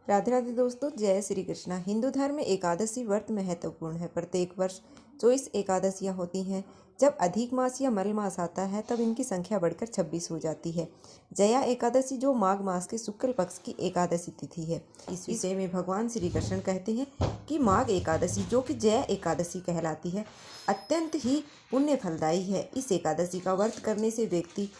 राधे राधे दोस्तों, जय श्री कृष्णा। हिंदू धर्म में एकादशी व्रत महत्वपूर्ण है। प्रत्येक वर्ष 24 एकादशियां होती हैं। जब अधिक मास या मल मास आता है तब इनकी संख्या बढ़कर 26 हो जाती है। जया एकादशी जो माघ मास के शुक्ल पक्ष की एकादशी तिथि है। इस विषय में भगवान श्री कृष्ण कहते हैं कि माघ एकादशी जो कि जया एकादशी कहलाती है, अत्यंत ही पुण्य फलदायी है। इस एकादशी का व्रत करने से व्यक्ति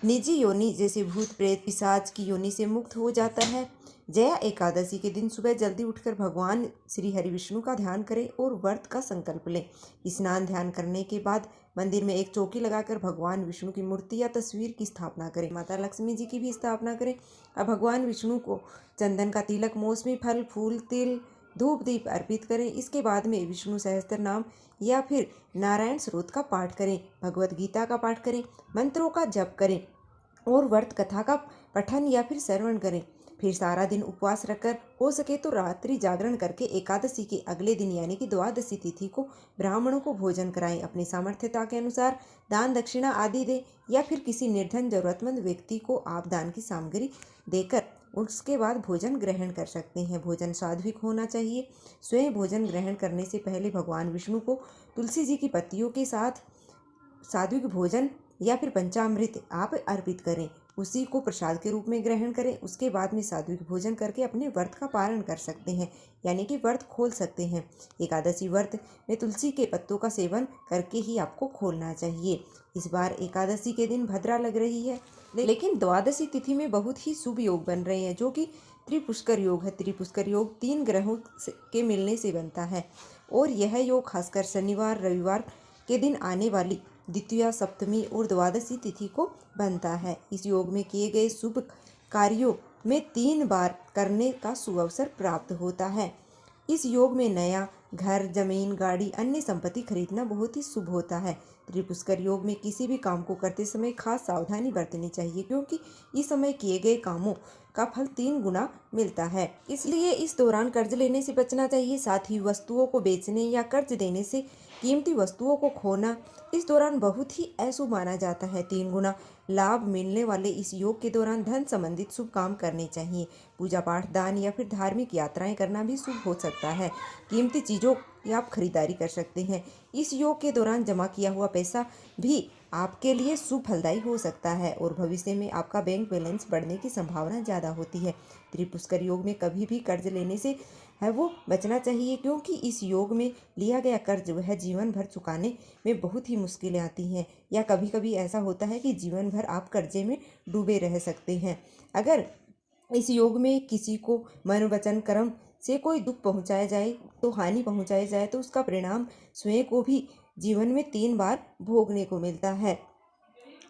निजी योनि जैसे भूत प्रेत पिशाच की योनि से मुक्त हो जाता है। जया एकादशी के दिन सुबह जल्दी उठकर भगवान श्री हरि विष्णु का ध्यान करें और व्रत का संकल्प लें। स्नान ध्यान करने के बाद मंदिर में एक चौकी लगाकर भगवान विष्णु की मूर्ति या तस्वीर की स्थापना करें। माता लक्ष्मी जी की भी स्थापना करें। अब भगवान विष्णु को चंदन का तिलक, मौसमी फल, फूल, तिल, धूप दीप अर्पित करें। इसके बाद में विष्णु सहस्त्र नाम या फिर नारायण स्रोत का पाठ करें, भगवत गीता का पाठ करें, मंत्रों का जप करें और व्रत कथा का पठन या फिर श्रवण करें। फिर सारा दिन उपवास रखकर हो सके तो रात्रि जागरण करके एकादशी के अगले दिन यानी कि द्वादशी तिथि को ब्राह्मणों को भोजन कराएं। अपनी सामर्थ्यता के अनुसार दान दक्षिणा आदि दें या फिर किसी निर्धन जरूरतमंद व्यक्ति को आप दान की सामग्री देकर उसके बाद भोजन ग्रहण कर सकते हैं। भोजन सात्विक होना चाहिए। स्वयं भोजन ग्रहण करने से पहले भगवान विष्णु को तुलसी जी की पत्तियों के साथ सात्विक भोजन या फिर पंचामृत आप अर्पित करें, उसी को प्रसाद के रूप में ग्रहण करें। उसके बाद में सात्विक भोजन करके अपने व्रत का पालन कर सकते हैं, यानी कि व्रत खोल सकते हैं। एकादशी व्रत में तुलसी के पत्तों का सेवन करके ही आपको खोलना चाहिए। इस बार एकादशी के दिन भद्रा लग रही है, लेकिन द्वादशी तिथि में बहुत ही शुभ योग बन रहे हैं, जो कि त्रिपुष्कर योग है। त्रिपुष्कर योग 3 ग्रहों के मिलने से बनता है और यह योग खासकर शनिवार रविवार के दिन आने वाली द्वितीया, सप्तमी और द्वादशी तिथि को बनता है। इस योग में किए गए शुभ कार्यों में 3 बार करने का शुभ अवसर प्राप्त होता है। इस योग में नया घर, जमीन, गाड़ी, अन्य संपत्ति खरीदना बहुत ही शुभ होता है। त्रिपुष्कर योग में किसी भी काम को करते समय खास सावधानी बरतनी चाहिए, क्योंकि इस समय किए गए कामों का फल 3 गुना मिलता है। इसलिए इस दौरान कर्ज लेने से बचना चाहिए। साथ ही वस्तुओं को बेचने या कर्ज देने से कीमती वस्तुओं को खोना इस दौरान बहुत ही अशुभ माना जाता है। 3 गुना लाभ मिलने वाले इस योग के दौरान धन संबंधित शुभ काम करने चाहिए। पूजा पाठ, दान या फिर धार्मिक यात्राएं करना भी शुभ हो सकता है। कीमती चीज़ों की आप खरीदारी कर सकते हैं। इस योग के दौरान जमा किया हुआ पैसा भी आपके लिए शुभ फलदायी हो सकता है और भविष्य में आपका बैंक बैलेंस बढ़ने की संभावना ज़्यादा होती है। त्रिपुष्कर योग में कभी भी कर्ज लेने से है वो बचना चाहिए, क्योंकि इस योग में लिया गया कर्ज वह जीवन भर चुकाने में बहुत ही मुश्किलें आती हैं, या कभी कभी ऐसा होता है कि जीवन भर आप कर्जे में डूबे रह सकते हैं। अगर इस योग में किसी को मन वचन कर्म से कोई दुख पहुंचाया जाए, तो हानि पहुंचाई जाए, तो उसका परिणाम स्वयं को भी जीवन में 3 बार भोगने को मिलता है।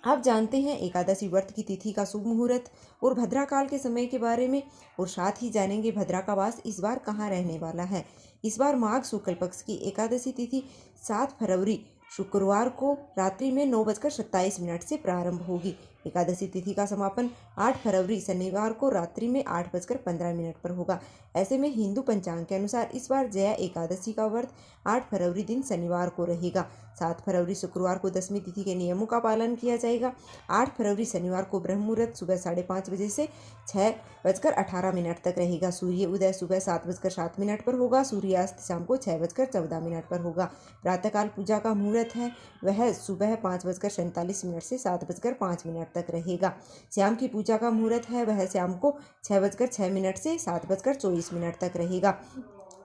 आप जानते हैं एकादशी व्रत की तिथि का शुभ मुहूर्त और भद्रा काल के समय के बारे में, और साथ ही जानेंगे भद्रा का वास इस बार कहाँ रहने वाला है। इस बार माघ शुक्ल पक्ष की एकादशी तिथि 7 फरवरी शुक्रवार को रात्रि में 9:27 से प्रारंभ होगी। एकादशी तिथि का समापन 8 फरवरी शनिवार को रात्रि में 8:15 पर होगा। ऐसे में हिंदू पंचांग के अनुसार इस बार जया एकादशी का व्रत 8 फरवरी दिन शनिवार को रहेगा। 7 फरवरी शुक्रवार को दशमी तिथि के नियमों का पालन किया जाएगा। 8 फरवरी शनिवार को ब्रह्म मुहूर्त सुबह 5:30 बजे से 6:18 तक रहेगा। सूर्य उदय सुबह 7:07 पर होगा। सूर्यास्त शाम को 6:14 पर होगा। प्रातःकाल पूजा का मुहूर्त है वह सुबह 5:47 से 7:05 तक रहेगा। शाम की पूजा का मुहूर्त है वह शाम को 6:06 से 7:24 तक रहेगा।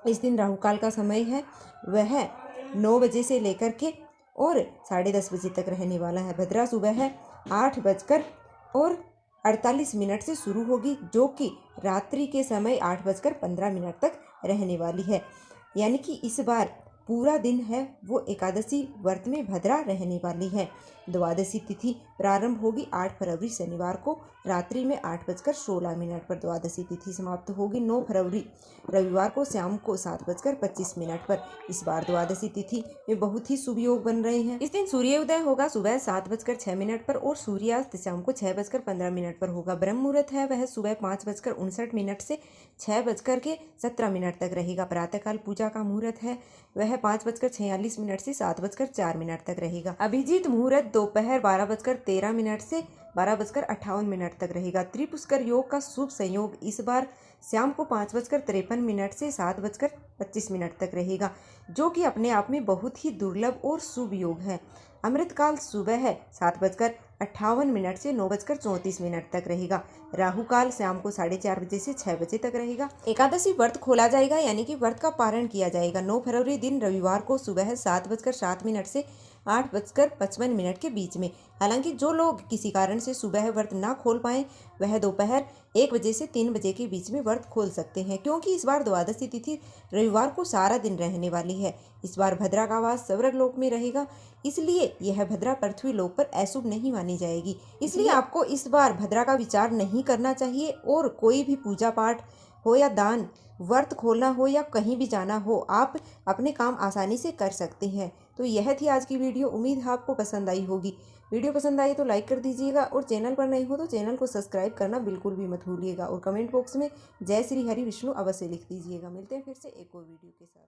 इस दिन राहु काल का समय है वह 9 बजे से लेकर के और 10:30 बजे तक रहने वाला है। भद्रा सुबह है 8:48 से शुरू होगी, जो कि रात्रि के समय 8:15 तक रहने वाली है। यानी कि इस बार पूरा दिन है वो एकादशी व्रत में भद्रा रहने वाली है। द्वादशी तिथि प्रारंभ होगी 8 फरवरी शनिवार को रात्रि में 8:16 पर। द्वादशी तिथि समाप्त होगी 9 फरवरी रविवार को शाम को 7:25 पर। इस बार द्वादशी तिथि में बहुत ही शुभ योग बन रहे हैं। इस दिन सूर्योदय होगा सुबह 7:06 पर और सूर्यास्त शाम को 6:15 पर होगा। ब्रह्म मुहूर्त है वह सुबह 5:59 से 6:17 तक रहेगा। प्रातःकाल पूजा का मुहूर्त है वह 5:46 से 7:04 तक रहेगा। अभिजीत मुहूर्त दोपहर 12:13 से 12:58 तक रहेगा। त्रिपुष्कर योग का शुभ संयोग इस बार शाम को 5:53 से 7:25 तक रहेगा, जो कि अपने आप में बहुत ही दुर्लभ और शुभ योग है। अमृतकाल सुबह है 7:58 से 9:34 तक रहेगा। राहु काल शाम को 4:30 बजे से 6 बजे तक रहेगा। एकादशी व्रत खोला जाएगा, यानी कि व्रत का पारण किया जाएगा 9 फरवरी दिन रविवार को सुबह 7:07 से 8:55 के बीच में। हालांकि जो लोग किसी कारण से सुबह व्रत ना खोल पाए, वह दोपहर 1 बजे से 3 बजे के बीच में व्रत खोल सकते हैं, क्योंकि इस बार द्वादशी तिथि रविवार को सारा दिन रहने वाली है। इस बार भद्रा का वास स्वर्गलोक में रहेगा, इसलिए यह भद्रा पृथ्वी लोक पर अशुभ नहीं मानी जाएगी। इसलिए आपको इस बार भद्रा का विचार नहीं करना चाहिए और कोई भी पूजा पाठ हो या दान, व्रत खोलना हो या कहीं भी जाना हो, आप अपने काम आसानी से कर सकते हैं। तो यह थी आज की वीडियो। उम्मीद है आपको पसंद आई होगी। वीडियो पसंद आई तो लाइक कर दीजिएगा और चैनल पर नए हो तो चैनल को सब्सक्राइब करना बिल्कुल भी मत भूलिएगा और कमेंट बॉक्स में जय श्री हरि विष्णु अवश्य लिख दीजिएगा। मिलते हैं फिर से एक और वीडियो के साथ।